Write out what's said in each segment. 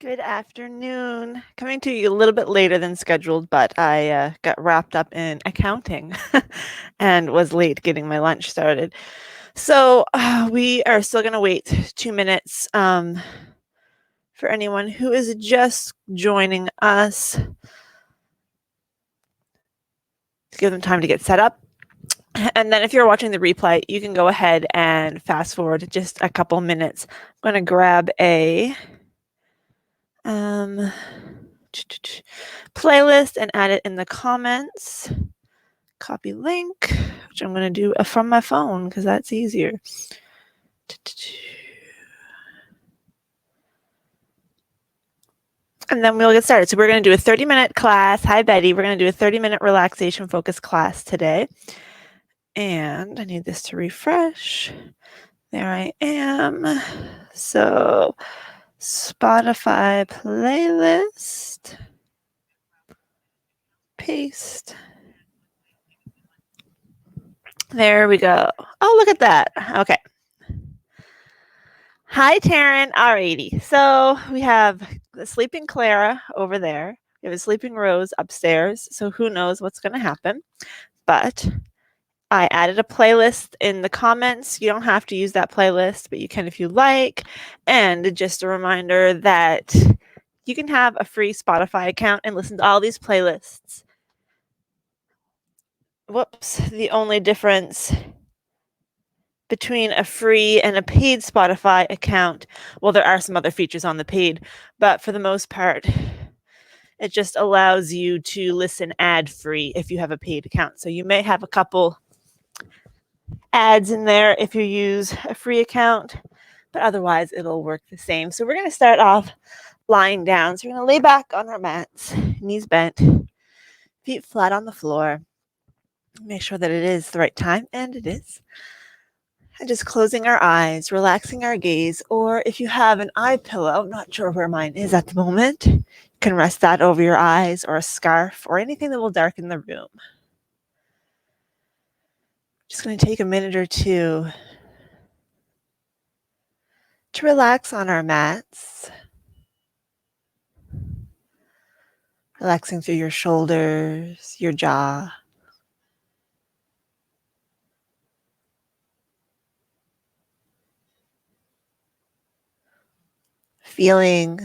Good afternoon. Coming to you a little bit later than scheduled, but I got wrapped up in accounting and was late getting my lunch started. So we are still going to wait 2 minutes for anyone who is just joining us to give them time to get set up. And then if you're watching the replay, you can go ahead and fast forward just a couple minutes. I'm going to grab a playlist and add it in the comments. Copy link, which I'm going to do from my phone because that's easier. And then we'll get started. So we're going to do a 30-minute class. Hi, Betty. We're going to do a 30-minute relaxation focus class today. And I need this to refresh. There I am. So Spotify playlist. Paste. There we go. Oh, look at that. Okay. Hi, Taryn. Alrighty. So we have the sleeping Clara over there. We have a sleeping Rose upstairs. So who knows what's going to happen. But I added a playlist in the comments. You don't have to use that playlist, but you can if you like. And just a reminder that you can have a free Spotify account and listen to all these playlists. Whoops. The only difference between a free and a paid Spotify account, well, there are some other features on the paid, but for the most part, it just allows you to listen ad-free if you have a paid account. So you may have a couple ads in there if you use a free account, but otherwise it'll work the same. So we're going to start off lying down. So we're going to lay back on our mats, knees bent, feet flat on the floor. Make sure that it is the right time, and it is. And just closing our eyes, relaxing our gaze, or if you have an eye pillow, not sure where mine is at the moment, you can rest that over your eyes or a scarf or anything that will darken the room. Just going to take a minute or two to relax on our mats, relaxing through your shoulders, your jaw. Feeling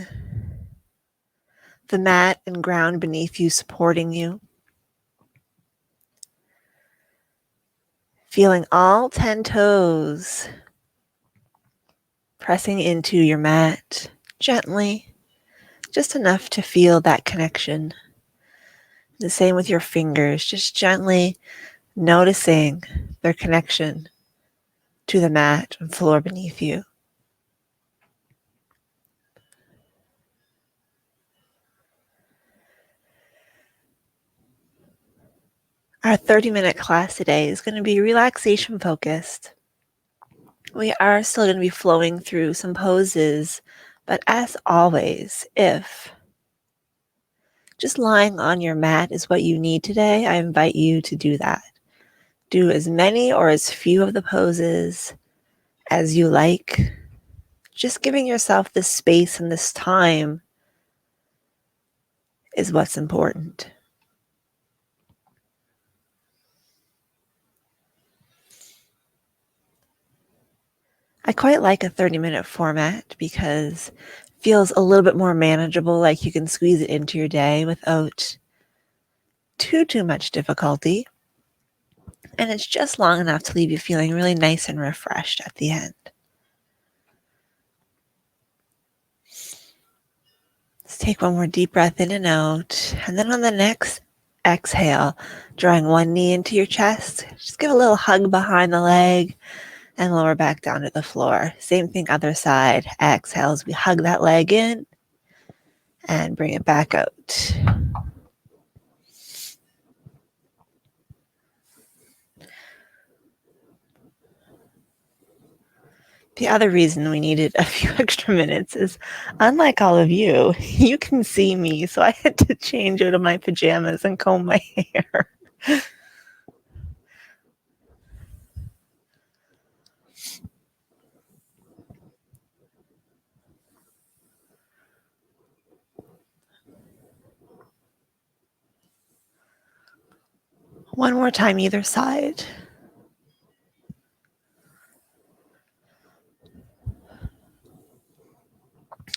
the mat and ground beneath you supporting you. Feeling all 10 toes pressing into your mat gently, just enough to feel that connection. The same with your fingers, just gently noticing their connection to the mat and floor beneath you. Our 30-minute class today is going to be relaxation focused. We are still going to be flowing through some poses, but as always, if just lying on your mat is what you need today, I invite you to do that. Do as many or as few of the poses as you like. Just giving yourself this space and this time is what's important. I quite like a 30-minute format because it feels a little bit more manageable, like you can squeeze it into your day without too much difficulty. And it's just long enough to leave you feeling really nice and refreshed at the end. Let's take one more deep breath in and out. And then on the next exhale, drawing one knee into your chest, just give a little hug behind the leg and lower back down to the floor. Same thing, other side. Exhale as we hug that leg in and bring it back out. The other reason we needed a few extra minutes is, unlike all of you, you can see me, so I had to change out of my pajamas and comb my hair. One more time, either side.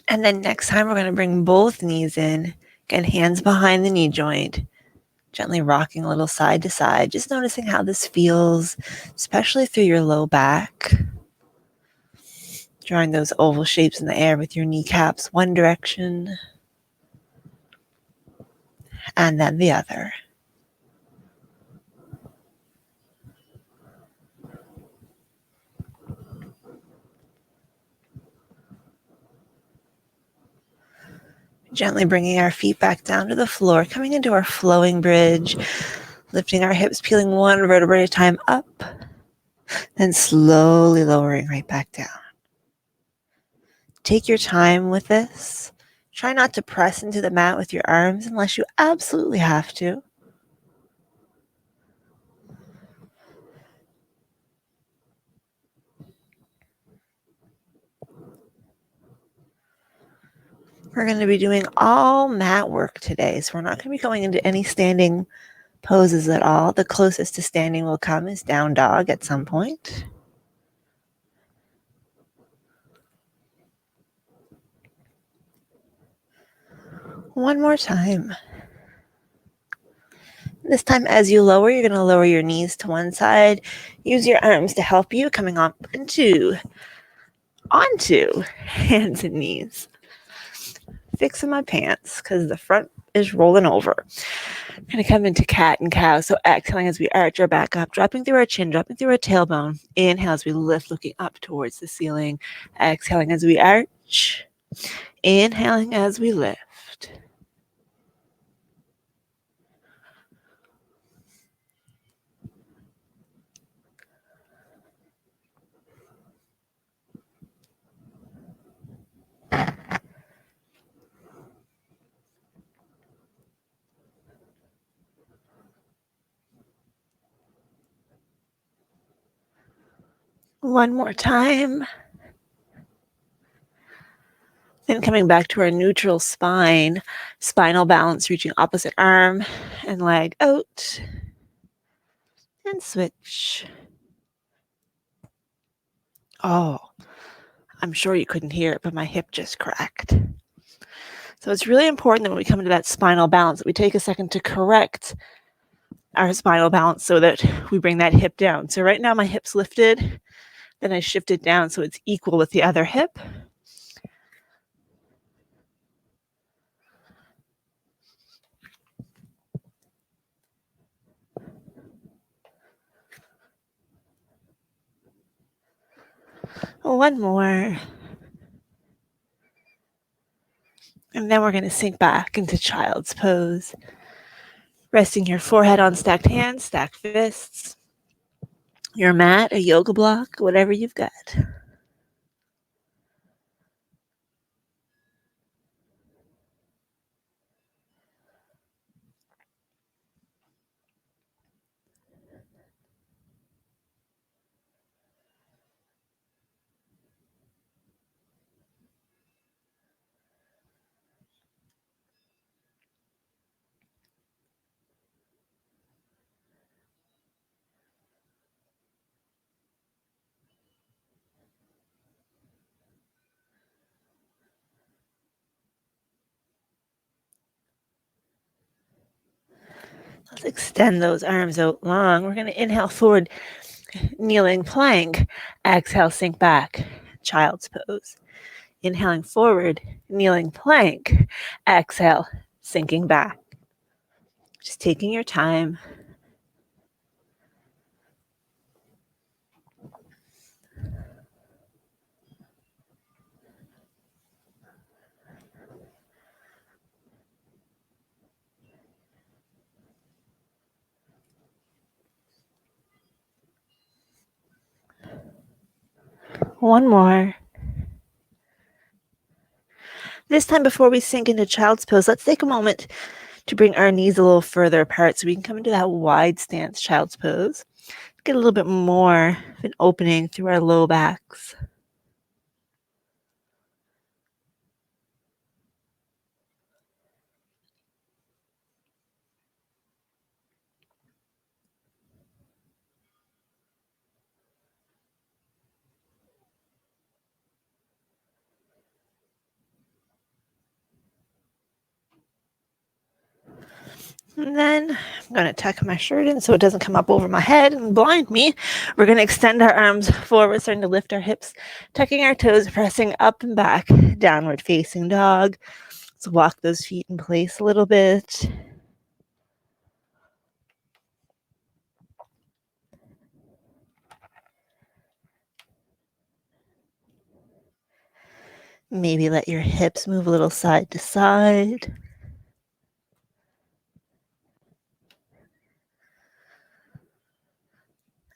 And then next time, we're going to bring both knees in. Again, hands behind the knee joint. Gently rocking a little side to side. Just noticing how this feels, especially through your low back. Drawing those oval shapes in the air with your kneecaps one direction and then the other. Gently bringing our feet back down to the floor, coming into our flowing bridge, lifting our hips, peeling one vertebrae at a time up, then slowly lowering right back down. Take your time with this. Try not to press into the mat with your arms unless you absolutely have to. We're going to be doing all mat work today, so we're not going to be going into any standing poses at all. The closest to standing will come is down dog at some point. One more time. This time, as you lower, you're going to lower your knees to one side. Use your arms to help you, coming up onto hands and knees. Fixing my pants because the front is rolling over. I'm going to come into cat and cow. So exhaling as we arch our back up, dropping through our chin, dropping through our tailbone. Inhale as we lift, looking up towards the ceiling. Exhaling as we arch. Inhaling as we lift. One more time. Then coming back to our neutral spine, spinal balance, reaching opposite arm and leg out. And switch. Oh, I'm sure you couldn't hear it, but my hip just cracked. So it's really important that when we come into that spinal balance, that we take a second to correct our spinal balance so that we bring that hip down. So right now my hip's lifted, then I shift it down so it's equal with the other hip. One more. And then we're going to sink back into child's pose. Resting your forehead on stacked hands, stacked fists, your mat, a yoga block, whatever you've got. Let's extend those arms out long. We're going to inhale forward, kneeling plank. Exhale, sink back, child's pose. Inhaling forward, kneeling plank. Exhale, sinking back. Just taking your time. One more. This time before we sink into child's pose, let's take a moment to bring our knees a little further apart so we can come into that wide stance child's pose. Get a little bit more of an opening through our low backs. And then I'm going to tuck my shirt in so it doesn't come up over my head and blind me. We're going to extend our arms forward, starting to lift our hips, tucking our toes, pressing up and back, downward facing dog. Let's walk those feet in place a little bit. Maybe let your hips move a little side to side.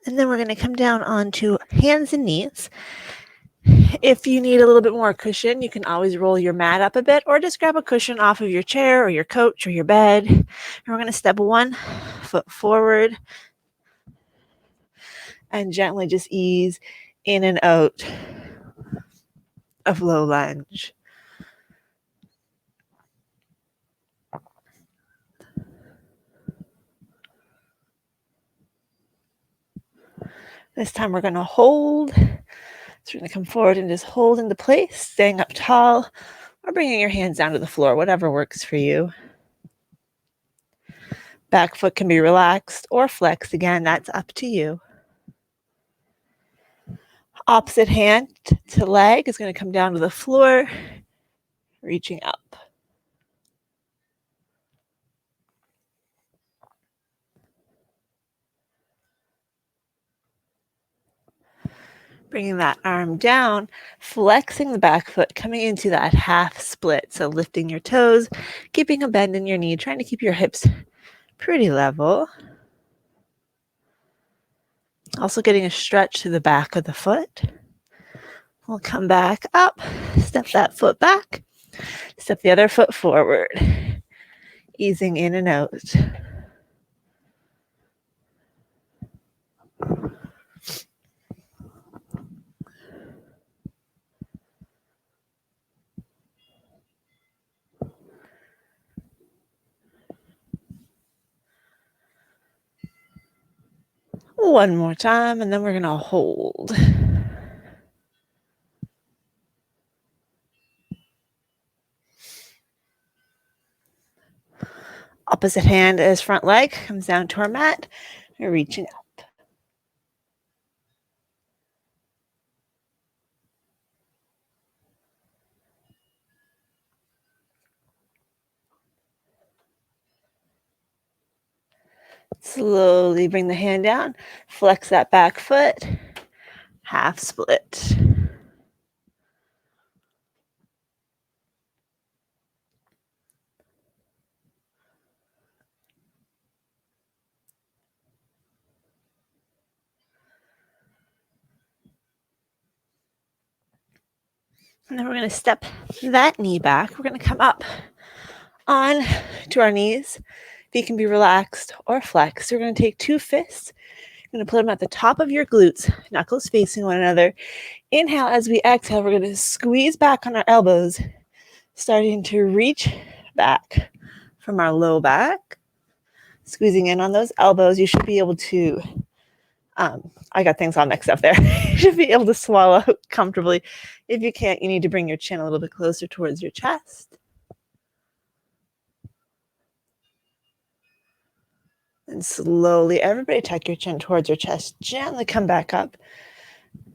And then we're going to come down onto hands and knees. If you need a little bit more cushion, you can always roll your mat up a bit or just grab a cushion off of your chair or your couch or your bed. And we're going to step 1 foot forward and gently just ease in and out of low lunge. This time we're going to hold. So we're going to come forward and just hold into place, staying up tall, or bringing your hands down to the floor, whatever works for you. Back foot can be relaxed or flexed. Again, that's up to you. Opposite hand to leg is going to come down to the floor, reaching up. Bringing that arm down, flexing the back foot, coming into that half split. So lifting your toes, keeping a bend in your knee, trying to keep your hips pretty level. Also getting a stretch to the back of the foot. We'll come back up, step that foot back, step the other foot forward, easing in and out. One more time, and then we're going to hold. Opposite hand is front leg, comes down to our mat. We're reaching up. Slowly bring the hand down, flex that back foot, half split. And then we're going to step that knee back. We're going to come up on to our knees. Feet can be relaxed or flexed. We're going to take 2 fists. You're going to put them at the top of your glutes, knuckles facing one another. Inhale as we exhale. We're going to squeeze back on our elbows, starting to reach back from our low back. Squeezing in on those elbows. You should be able to, I got things all mixed up there. You should be able to swallow comfortably. If you can't, you need to bring your chin a little bit closer towards your chest. And slowly, everybody tuck your chin towards your chest. Gently come back up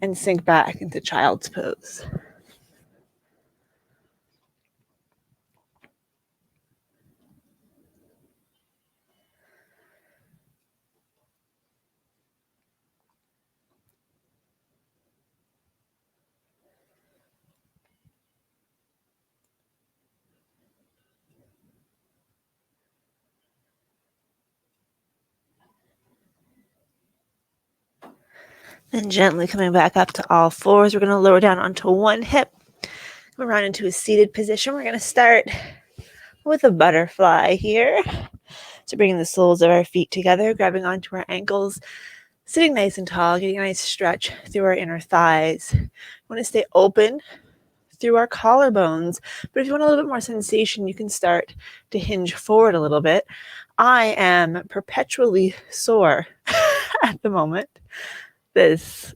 and sink back into child's pose. Then gently coming back up to all fours. We're going to lower down onto one hip. Come around into a seated position. We're going to start with a butterfly here. So bringing the soles of our feet together, grabbing onto our ankles, sitting nice and tall, getting a nice stretch through our inner thighs. We want to stay open through our collarbones. But if you want a little bit more sensation, you can start to hinge forward a little bit. I am perpetually sore at the moment. This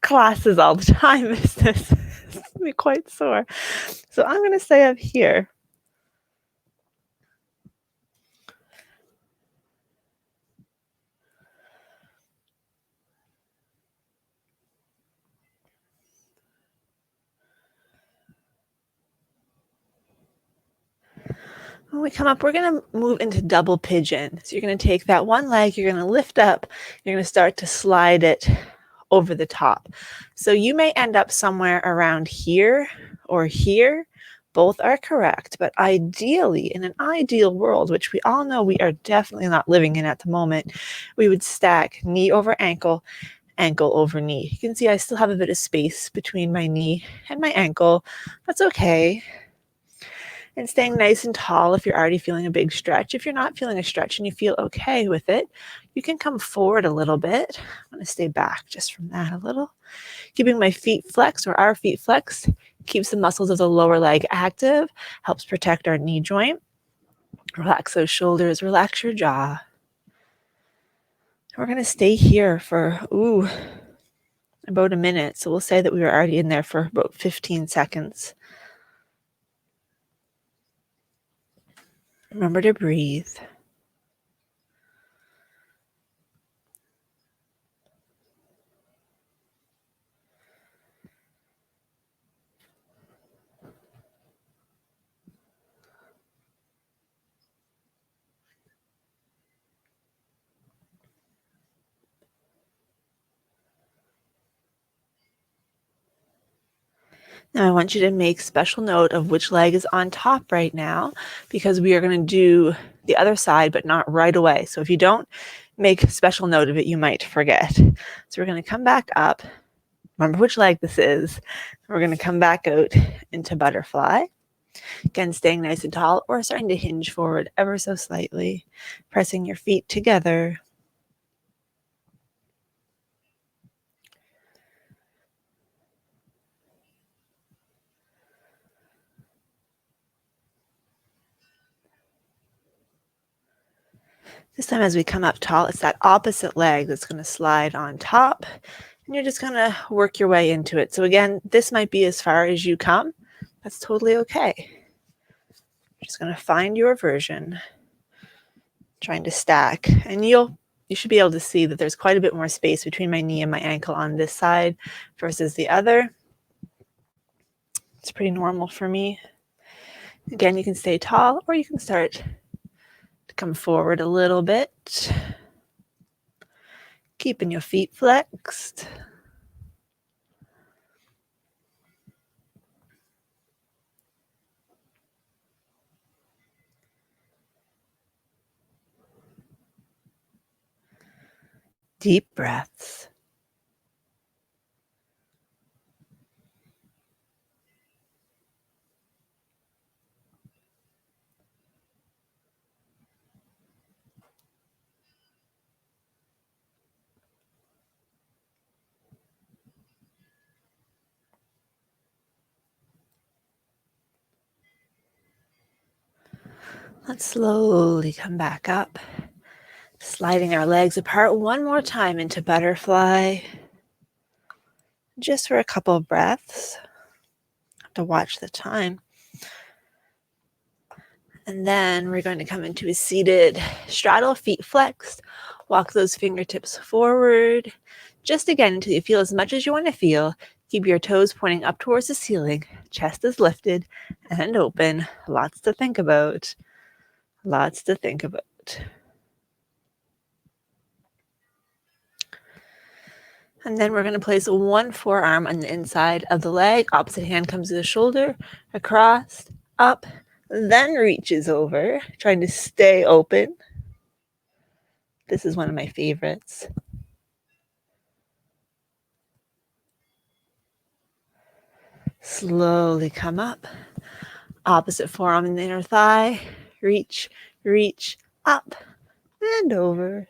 classes all the time business makes me quite sore. So I'm going to stay up here. When we come up, we're going to move into double pigeon. So you're going to take that one leg, you're going to lift up, you're going to start to slide it over the top. So you may end up somewhere around here or here. Both are correct, but ideally, in an ideal world, which we all know we are definitely not living in at the moment, we would stack knee over ankle, ankle over knee. You can see I still have a bit of space between my knee and my ankle. That's okay. And staying nice and tall if you're already feeling a big stretch. If you're not feeling a stretch and you feel okay with it, you can come forward a little bit. I'm going to stay back just from that a little. Keeping my feet flexed, or our feet flexed, keeps the muscles of the lower leg active, helps protect our knee joint. Relax those shoulders, relax your jaw. We're going to stay here for, about a minute. So we'll say that we were already in there for about 15 seconds. Remember to breathe. Now I want you to make special note of which leg is on top right now, because we are going to do the other side, but not right away. So if you don't make special note of it, you might forget. So we're going to come back up. Remember which leg this is. We're going to come back out into butterfly. Again, staying nice and tall or starting to hinge forward ever so slightly, pressing your feet together. This time as we come up tall, it's that opposite leg that's going to slide on top, and you're just going to work your way into it. So again, this might be as far as you come. That's totally okay. You're just going to find your version, trying to stack, and you should be able to see that there's quite a bit more space between my knee and my ankle on this side versus the other. It's pretty normal for me. Again, you can stay tall or you can start to come forward a little bit, keeping your feet flexed. Deep breaths. Let's slowly come back up, sliding our legs apart one more time into butterfly, just for a couple of breaths. Have to watch the time. And then we're going to come into a seated straddle, feet flexed. Walk those fingertips forward, just again until you feel as much as you want to feel. Keep your toes pointing up towards the ceiling. Chest is lifted and open. Lots to think about. Lots to think about. And then we're going to place one forearm on the inside of the leg. Opposite hand comes to the shoulder, across, up, then reaches over, trying to stay open. This is one of my favorites. Slowly come up. Opposite forearm in the inner thigh. Reach, reach, up, and over.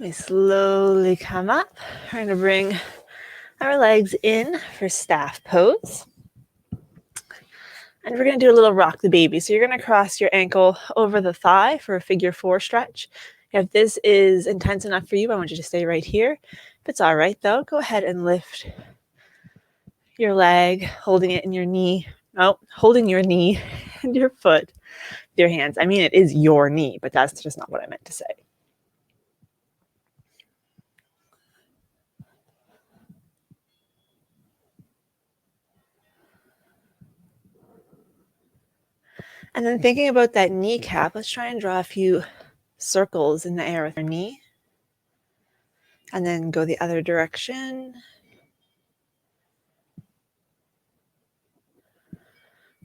We slowly come up. We're going to bring our legs in for staff pose. And we're going to do a little rock the baby. So you're going to cross your ankle over the thigh for a figure 4 stretch. If this is intense enough for you, I want you to stay right here. If it's all right, though, go ahead and lift your leg, holding it in your knee Oh, holding your knee and your foot with your hands. I mean, it is your knee, but that's just not what I meant to say. And then thinking about that kneecap, let's try and draw a few circles in the air with our knee. And then go the other direction.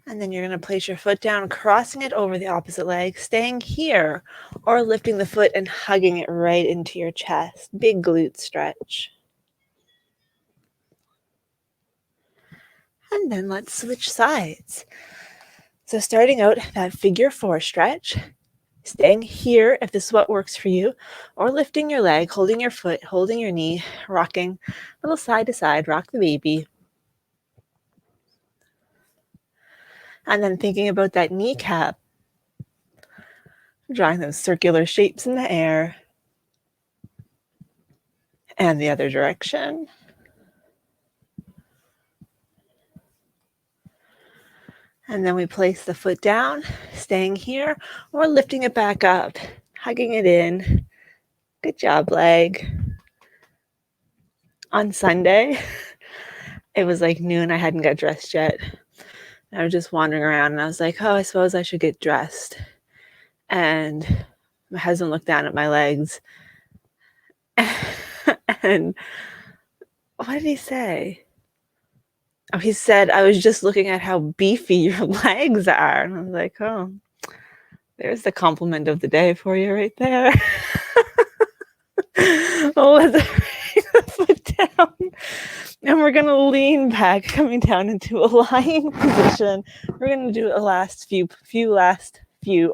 And then you're going to place your foot down, crossing it over the opposite leg, staying here, or lifting the foot and hugging it right into your chest. Big glute stretch. And then let's switch sides. So starting out that figure 4 stretch, staying here if this is what works for you, or lifting your leg, holding your foot, holding your knee, rocking a little side to side, rock the baby. And then thinking about that kneecap, drawing those circular shapes in the air. And the other direction. And then we place the foot down, staying here, or lifting it back up, hugging it in. Good job, leg. On Sunday, it was like noon. I hadn't got dressed yet. I was just wandering around and I was like, oh, I suppose I should get dressed. And my husband looked down at my legs. And what did he say? Oh, he said, I was just looking at how beefy your legs are. And I was like, oh, there's the compliment of the day for you right there. Oh, let's bring the foot down. And we're going to lean back, coming down into a lying position. We're going to do a last few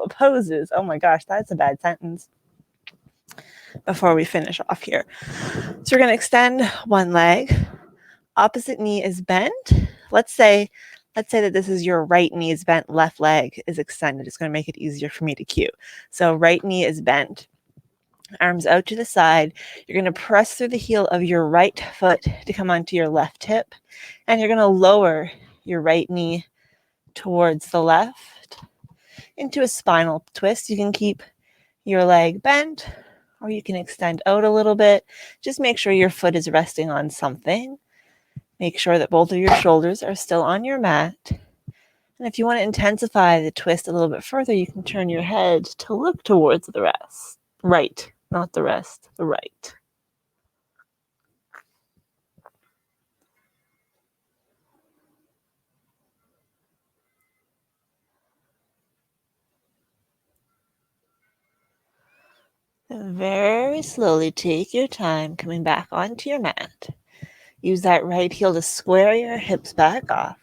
poses. Oh my gosh, that's a bad sentence. Before we finish off here. So we're going to extend one leg. Opposite knee is bent. Let's say that this is your right knee is bent, left leg is extended. It's going to make it easier for me to cue. So right knee is bent. Arms out to the side. You're going to press through the heel of your right foot to come onto your left hip. And you're going to lower your right knee towards the left into a spinal twist. You can keep your leg bent or you can extend out a little bit. Just make sure your foot is resting on something. Make sure that both of your shoulders are still on your mat. And if you want to intensify the twist a little bit further, you can turn your head to look towards the rest. Right, not the rest, the right. And very slowly take your time coming back onto your mat. Use that right heel to square your hips back off.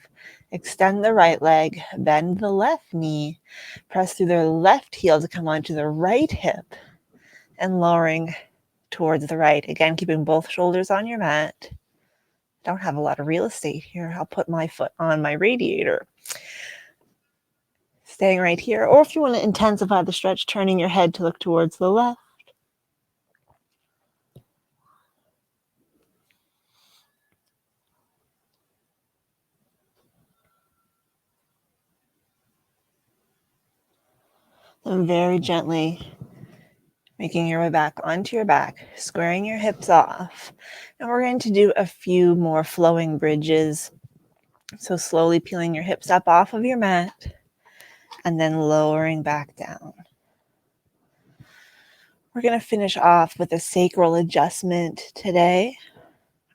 Extend the right leg, bend the left knee, press through the left heel to come onto the right hip and lowering towards the right. Again, keeping both shoulders on your mat. Don't have a lot of real estate here. I'll put my foot on my radiator. Staying right here. Or if you want to intensify the stretch, turning your head to look towards the left. And very gently making your way back onto your back, squaring your hips off. And we're going to do a few more flowing bridges. So slowly peeling your hips up off of your mat and then lowering back down. We're going to finish off with a sacral adjustment today.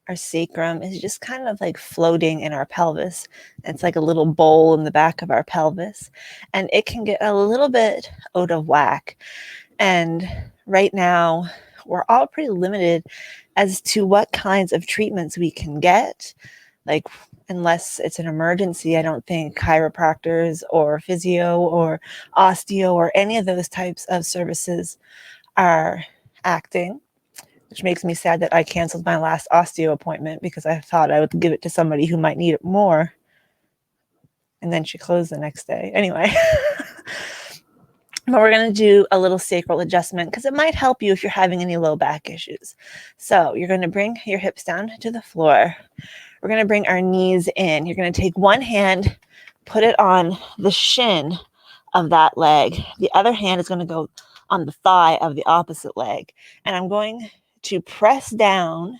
Our sacrum is just kind of like floating in our pelvis. It's like a little bowl in the back of our pelvis. And it can get a little bit out of whack. And right now, we're all pretty limited as to what kinds of treatments we can get. Like, unless it's an emergency, I don't think chiropractors or physio or osteo or any of those types of services are acting, which makes me sad that I canceled my last osteo appointment because I thought I would give it to somebody who might need it more. And then she closed the next day. Anyway. But we're going to do a little sacral adjustment because it might help you if you're having any low back issues. So you're going to bring your hips down to the floor. We're going to bring our knees in. You're going to take one hand, put it on the shin of that leg. The other hand is going to go on the thigh of the opposite leg. And I'm going to press down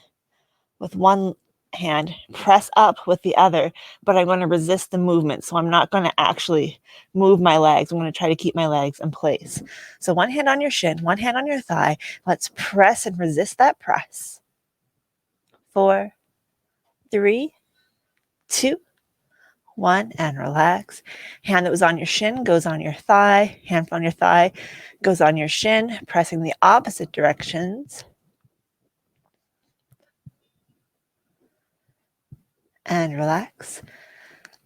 with one hand, press up with the other, but I'm going to resist the movement. So I'm not going to actually move my legs. I'm going to try to keep my legs in place. So one hand on your shin, one hand on your thigh. Let's press and resist that press. 4, 3, 2, 1, and relax. Hand that was on your shin goes on your thigh. Hand on your thigh goes on your shin, pressing the opposite directions. And relax.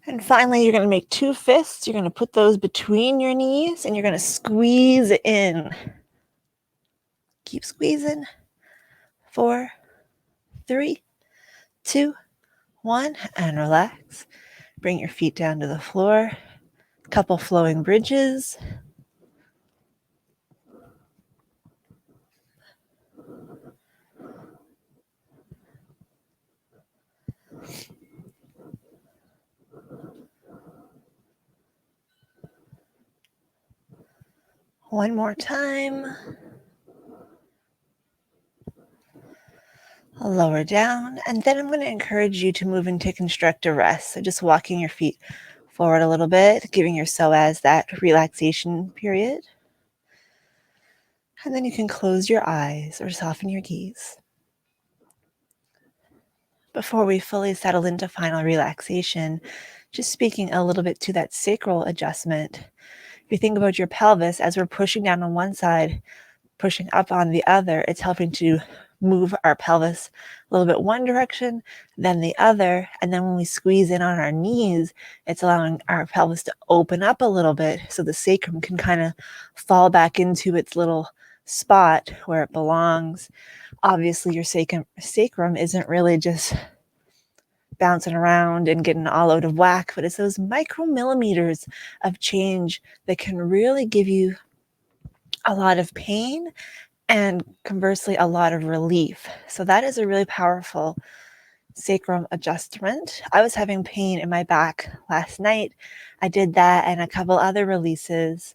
And finally, you're going to make 2 fists. You're going to put those between your knees and you're going to squeeze it in. Keep squeezing. 4, 3, 2, 1, and relax. Bring your feet down to the floor. Couple flowing bridges. One more time. Lower down, and then I'm going to encourage you to move into constructive rest. So just walking your feet forward a little bit, giving your psoas that relaxation period. And then you can close your eyes or soften your gaze. Before we fully settle into final relaxation, just speaking a little bit to that sacral adjustment. If you think about your pelvis, as we're pushing down on one side, pushing up on the other, it's helping to move our pelvis a little bit one direction, then the other. And then when we squeeze in on our knees, it's allowing our pelvis to open up a little bit so the sacrum can kind of fall back into its little spot where it belongs. Obviously, your sacrum isn't really just bouncing around and getting all out of whack, but it's those micromillimeters of change that can really give you a lot of pain and conversely a lot of relief. So that is a really powerful sacrum adjustment. I was having pain in my back last night. I did that and a couple other releases,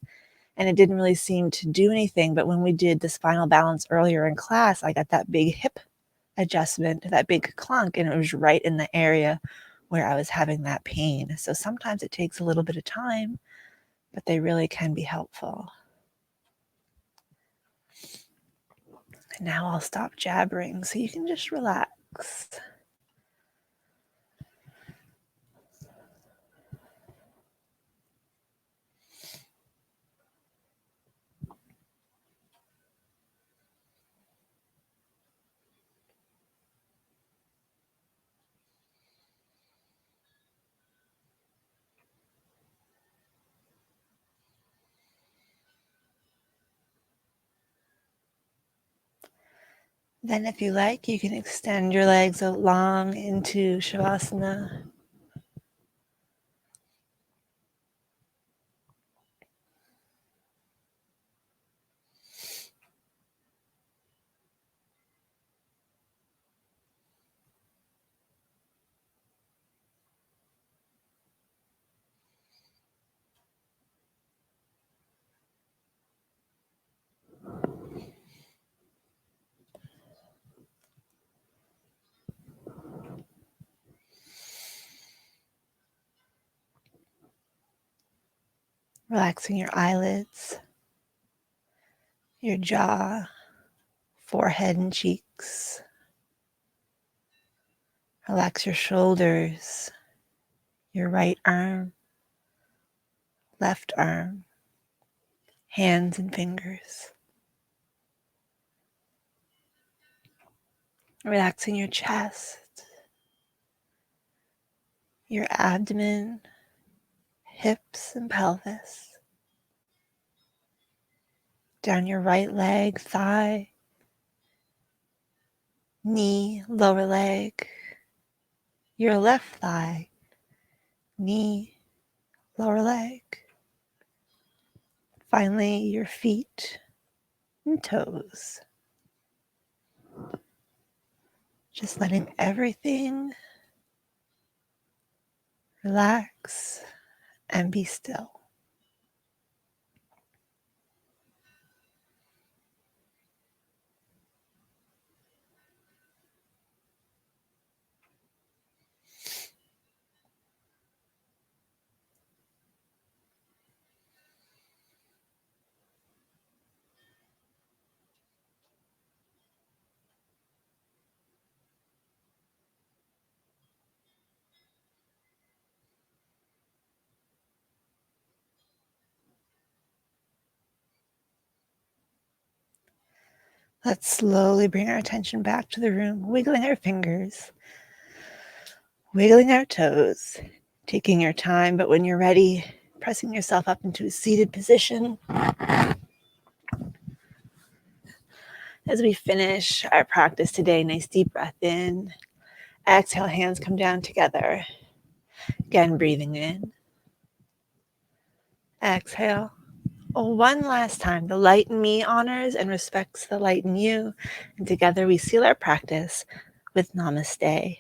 and it didn't really seem to do anything. But when we did the spinal balance earlier in class, I got that big hip adjustment, that big clunk, and it was right in the area where I was having that pain. So sometimes it takes a little bit of time, but they really can be helpful. And now I'll stop jabbering so you can just relax. Then if you like, you can extend your legs out long into Shavasana. Relaxing your eyelids, your jaw, forehead and cheeks. Relax your shoulders, your right arm, left arm, hands and fingers. Relaxing your chest, your abdomen, hips and pelvis. Down your right leg, thigh, knee, lower leg, your left thigh, knee, lower leg. Finally, your feet and toes. Just letting everything relax and be still. Let's slowly bring our attention back to the room, wiggling our fingers, wiggling our toes, taking your time, but when you're ready, pressing yourself up into a seated position. As we finish our practice today, nice deep breath in. Exhale, hands come down together. Again, breathing in. Exhale. One last time, the light in me honors and respects the light in you. And together we seal our practice with Namaste.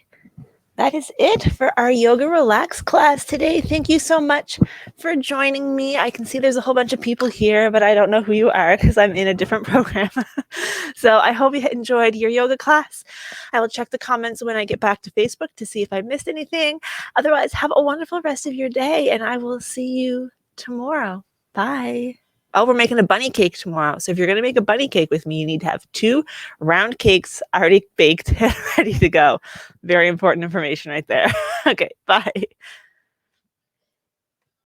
That is it for our Yoga Relax class today. Thank you so much for joining me. I can see there's a whole bunch of people here, but I don't know who you are because I'm in a different program. So I hope you enjoyed your yoga class. I will check the comments when I get back to Facebook to see if I missed anything. Otherwise, have a wonderful rest of your day, and I will see you tomorrow. Bye. Oh, we're making a bunny cake tomorrow. So if you're going to make a bunny cake with me, you need to have 2 round cakes already baked and ready to go. Very important information right there. Okay, bye.